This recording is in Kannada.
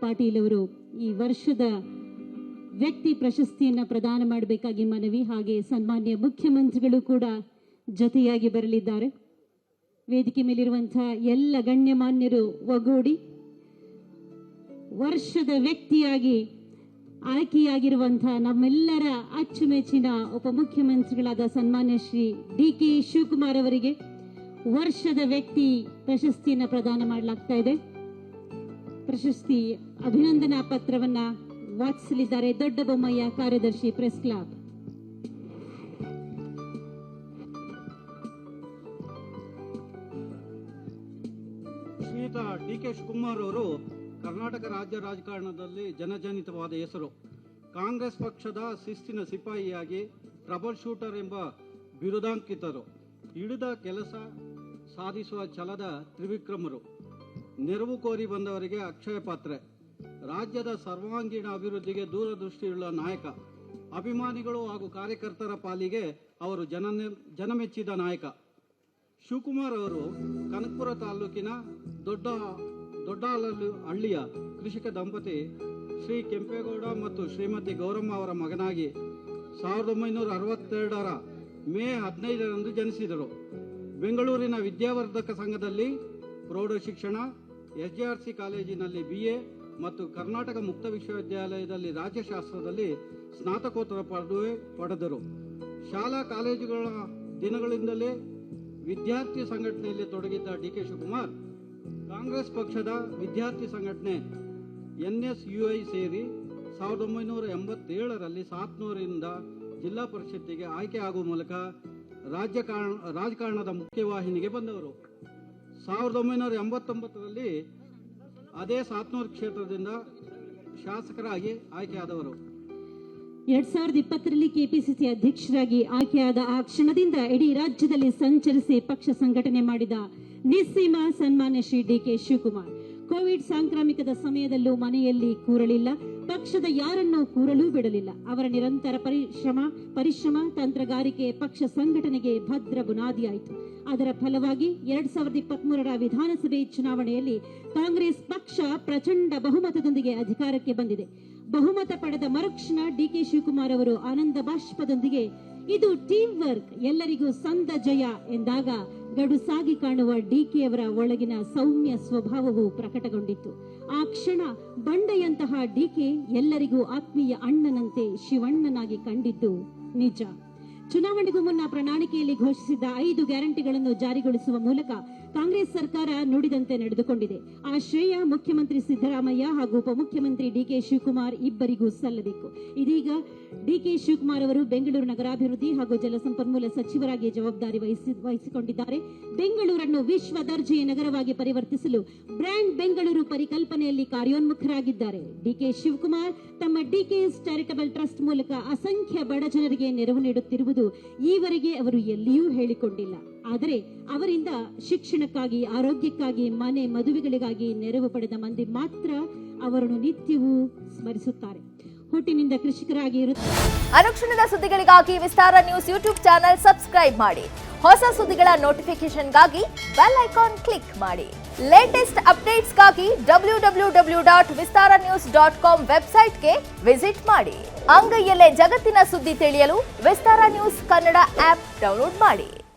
ಪಾಟೀಲ್ ಅವರು ಈ ವರ್ಷದ ವ್ಯಕ್ತಿ ಪ್ರಶಸ್ತಿಯನ್ನು ಪ್ರದಾನ ಮಾಡಬೇಕಾಗಿ ಮನವಿ. ಹಾಗೆ ಸನ್ಮಾನ್ಯ ಮುಖ್ಯಮಂತ್ರಿಗಳು ಕೂಡ ಜೊತೆಯಾಗಿ ಬರಲಿದ್ದಾರೆ. ವೇದಿಕೆ ಮೇಲಿರುವಂತಹ ಎಲ್ಲ ಗಣ್ಯಮಾನ್ಯರು ಒಗ್ಗೂಡಿ ವರ್ಷದ ವ್ಯಕ್ತಿಯಾಗಿ ಆಯ್ಕೆಯಾಗಿರುವಂತಹ ನಮ್ಮೆಲ್ಲರ ಅಚ್ಚುಮೆಚ್ಚಿನ ಉಪಮುಖ್ಯಮಂತ್ರಿಗಳಾದ ಸನ್ಮಾನ್ಯ ಶ್ರೀ ಡಿ.ಕೆ. ಶಿವಕುಮಾರ್ ಅವರಿಗೆ ವರ್ಷದ ವ್ಯಕ್ತಿ ಪ್ರಶಸ್ತಿಯನ್ನು ಪ್ರದಾನ ಮಾಡಲಾಗ್ತಾ ಇದೆ. ಪ್ರಶಸ್ತಿ ಅಭಿನಂದನಾ ಪತ್ರವನ್ನ ವಾಚಿಸಲಿದ್ದಾರೆ ದೊಡ್ಡಬೊಮ್ಮಯ್ಯ, ಕಾರ್ಯದರ್ಶಿ, ಪ್ರೆಸ್ ಕ್ಲಬ್. ಶ್ರೀಯುತ ಡಿ.ಕೆ. ಶಿವಕುಮಾರ್ ಅವರು ಕರ್ನಾಟಕ ರಾಜ್ಯ ರಾಜಕಾರಣದಲ್ಲಿ ಜನಜನಿತವಾದ ಹೆಸರು. ಕಾಂಗ್ರೆಸ್ ಪಕ್ಷದ ಶಿಸ್ತಿನ ಸಿಪಾಯಿಯಾಗಿ ಟ್ರಬಲ್ ಶೂಟರ್ ಎಂಬ ಬಿರುದಾಂಕಿತರು. ಹಿಡಿದ ಕೆಲಸ ಸಾಧಿಸುವ ಛಲದ ತ್ರಿವಿಕ್ರಮರು. ನೆರವು ಕೋರಿ ಬಂದವರಿಗೆ ಅಕ್ಷಯ ಪಾತ್ರೆ. ರಾಜ್ಯದ ಸರ್ವಾಂಗೀಣ ಅಭಿವೃದ್ಧಿಗೆ ದೂರದೃಷ್ಟಿಯುಳ್ಳ ನಾಯಕ. ಅಭಿಮಾನಿಗಳು ಹಾಗೂ ಕಾರ್ಯಕರ್ತರ ಪಾಲಿಗೆ ಅವರು ಜನಮೆಚ್ಚಿದ ನಾಯಕ. ಶಿವಕುಮಾರ್ ಅವರು ಕನಕಪುರ ತಾಲೂಕಿನ ದೊಡ್ಡಹಳ್ಳಿಯ ಕೃಷಿಕ ದಂಪತಿ ಶ್ರೀ ಕೆಂಪೇಗೌಡ ಮತ್ತು ಶ್ರೀಮತಿ ಗೌರಮ್ಮ ಅವರ ಮಗನಾಗಿ 1962ರ ಮೇ 15ರಂದು ಜನಿಸಿದರು. ಬೆಂಗಳೂರಿನ ವಿದ್ಯಾವರ್ಧಕ ಸಂಘದಲ್ಲಿ ಪ್ರೌಢ ಶಿಕ್ಷಣ, SJRC ಕಾಲೇಜಿನಲ್ಲಿ BA ಮತ್ತು ಕರ್ನಾಟಕ ಮುಕ್ತ ವಿಶ್ವವಿದ್ಯಾಲಯದಲ್ಲಿ ರಾಜ್ಯಶಾಸ್ತ್ರದಲ್ಲಿ ಸ್ನಾತಕೋತ್ತರ ಪದವಿ ಪಡೆದರು. ಶಾಲಾ ಕಾಲೇಜುಗಳ ದಿನಗಳಿಂದಲೇ ವಿದ್ಯಾರ್ಥಿ ಸಂಘಟನೆಯಲ್ಲಿ ತೊಡಗಿದ್ದ ಡಿ.ಕೆ. ಶಿವಕುಮಾರ್ ಕಾಂಗ್ರೆಸ್ ಪಕ್ಷದ ವಿದ್ಯಾರ್ಥಿ ಸಂಘಟನೆ NSUI ಸೇರಿ 1987ರಲ್ಲಿ ಸಾತ್ನೂರಿನಿಂದ ಜಿಲ್ಲಾ ಪರಿಷತ್ತಿಗೆ ಆಯ್ಕೆ ಆಗುವ ಮೂಲಕ ರಾಜಕಾರಣದ ಮುಖ್ಯವಾಹಿನಿಗೆ ಬಂದವರು. 1989ರಲ್ಲಿ ಅದೇ ಸಾತ್ನೂರು ಕ್ಷೇತ್ರದಿಂದ ಶಾಸಕರಾಗಿ ಆಯ್ಕೆಯಾದವರು. 2020ರಲ್ಲಿ ಕೆಪಿಸಿಸಿ ಅಧ್ಯಕ್ಷರಾಗಿ ಆಯ್ಕೆಯಾದ ಆ ಕ್ಷಣದಿಂದ ಇಡೀ ರಾಜ್ಯದಲ್ಲಿ ಸಂಚರಿಸಿ ಪಕ್ಷ ಸಂಘಟನೆ ಮಾಡಿದ ನಿಸ್ಸೀಮ ಸನ್ಮಾನ್ಯ ಶ್ರೀ ಡಿ.ಕೆ. ಶಿವಕುಮಾರ್ ಕೋವಿಡ್ ಸಾಂಕ್ರಾಮಿಕದ ಸಮಯದಲ್ಲೂ ಮನೆಯಲ್ಲಿ ಕೂರಲಿಲ್ಲ, ಪಕ್ಷದ ಯಾರನ್ನೂ ಕೂರಲೂ ಬಿಡಲಿಲ್ಲ. ಅವರ ನಿರಂತರ ಪರಿಶ್ರಮ ತಂತ್ರಗಾರಿಕೆ ಪಕ್ಷ ಸಂಘಟನೆಗೆ ಭದ್ರ ಬುನಾದಿಯಾಯಿತು. ಅದರ ಫಲವಾಗಿ 2023ರ ವಿಧಾನಸಭೆ ಚುನಾವಣೆಯಲ್ಲಿ ಕಾಂಗ್ರೆಸ್ ಪಕ್ಷ ಪ್ರಚಂಡ ಬಹುಮತದೊಂದಿಗೆ ಅಧಿಕಾರಕ್ಕೆ ಬಂದಿದೆ. ಬಹುಮತ ಪಡೆದ ಮರುಕ್ಷಣ ಡಿ.ಕೆ. ಶಿವಕುಮಾರ್ ಅವರು ಆನಂದ ಬಾಷ್ಪದೊಂದಿಗೆ ಇದು ಟೀಮ್ ವರ್ಕ್, ಎಲ್ಲರಿಗೂ ಸಂದ ಜಯ ಎಂದಾಗ ಗಡುಸಾಗಿ ಕಾಣುವ ಡಿ.ಕೆ. ಅವರ ಒಳಗಿನ ಸೌಮ್ಯ ಸ್ವಭಾವವು ಪ್ರಕಟಗೊಂಡಿತ್ತು. ಆ ಕ್ಷಣ ಬಂಡೆಯಂತಹ ಡಿ.ಕೆ. ಎಲ್ಲರಿಗೂ ಆತ್ಮೀಯ ಅಣ್ಣನಂತೆ ಶಿವಣ್ಣನಾಗಿ ಕಂಡಿದ್ದು ನಿಜ. ಚುನಾವಣೆಗೂ ಮುನ್ನ ಪ್ರಣಾಳಿಕೆಯಲ್ಲಿ ಘೋಷಿಸಿದ್ದ 5 ಗ್ಯಾರಂಟಿಗಳನ್ನು ಜಾರಿಗೊಳಿಸುವ ಮೂಲಕ ಕಾಂಗ್ರೆಸ್ ಸರ್ಕಾರ ನುಡಿದಂತೆ ನಡೆದುಕೊಂಡಿದೆ. ಆ ಶ್ರೇಯ ಮುಖ್ಯಮಂತ್ರಿ ಸಿದ್ದರಾಮಯ್ಯ ಹಾಗೂ ಉಪಮುಖ್ಯಮಂತ್ರಿ ಡಿ.ಕೆ. ಶಿವಕುಮಾರ್ ಇಬ್ಬರಿಗೂ ಸಲ್ಲಬೇಕು. ಇದೀಗ ಡಿ.ಕೆ. ಶಿವಕುಮಾರ್ ಅವರು ಬೆಂಗಳೂರು ನಗರಾಭಿವೃದ್ಧಿ ಹಾಗೂ ಜಲಸಂಪನ್ಮೂಲ ಸಚಿವರಾಗಿ ಜವಾಬ್ದಾರಿ ವಹಿಸಿಕೊಂಡಿದ್ದಾರೆ. ಬೆಂಗಳೂರನ್ನು ವಿಶ್ವ ದರ್ಜೆಯ ನಗರವಾಗಿ ಪರಿವರ್ತಿಸಲು ಬ್ರ್ಯಾಂಡ್ ಬೆಂಗಳೂರು ಪರಿಕಲ್ಪನೆಯಲ್ಲಿ ಕಾರ್ಯೋನ್ಮುಖರಾಗಿದ್ದಾರೆ. ಡಿ.ಕೆ. ಶಿವಕುಮಾರ್ ತಮ್ಮ ಡಿಕೆಎಸ್ ಚಾರಿಟಬಲ್ ಟ್ರಸ್ಟ್ ಮೂಲಕ ಅಸಂಖ್ಯ ಬಡ ಜನರಿಗೆ ನೆರವು ನೀಡುತ್ತಿರುವುದು ಈವರೆಗೆ ಅವರು ಎಲ್ಲಿಯೂ ಹೇಳಿಕೊಂಡಿಲ್ಲ. ಆದರೆ ಅವರಿಂದ ಶಿಕ್ಷಣಕ್ಕಾಗಿ, ಆರೋಗ್ಯಕ್ಕಾಗಿ, ಮನೆ ಮದುವೆಗಳಿಗಾಗಿ ನೆರವು ಪಡೆದ ಮಂದಿ ಮಾತ್ರ ಅವರನ್ನು ನಿತ್ಯವೂ ಸ್ಮರಿಸುತ್ತಾರೆ. ಹುಟ್ಟಿನಿಂದ ಕೃಷಿಕರಾಗಿ ಅನುಕ್ಷಣದ ಸುದ್ದಿಗಳಿಗಾಗಿ ವಿಸ್ತಾರ ನ್ಯೂಸ್ ಯೂಟ್ಯೂಬ್ ಚಾನೆಲ್ ಸಬ್ಸ್ಕ್ರೈಬ್ ಮಾಡಿ. ಹೊಸ ಸುದ್ದಿಗಳ ನೋಟಿಫಿಕೇಶನ್ಗಾಗಿ ಬೆಲ್ ಐಕಾನ್ ಕ್ಲಿಕ್ ಮಾಡಿ. ಲೇಟೆಸ್ಟ್ ಅಪ್ಡೇಟ್ಸ್ಗಾಗಿ www.vistaranews.com ವೆಬ್ಸೈಟ್ಗೆ ವಿಸಿಟ್ ಮಾಡಿ. ಅಂಗೈಯಲ್ಲೇ ಜಗತ್ತಿನ ಸುದ್ದಿ ತಿಳಿಯಲು ವಿಸ್ತಾರ ನ್ಯೂಸ್ ಕನ್ನಡ ಆಪ್ ಡೌನ್ಲೋಡ್ ಮಾಡಿ.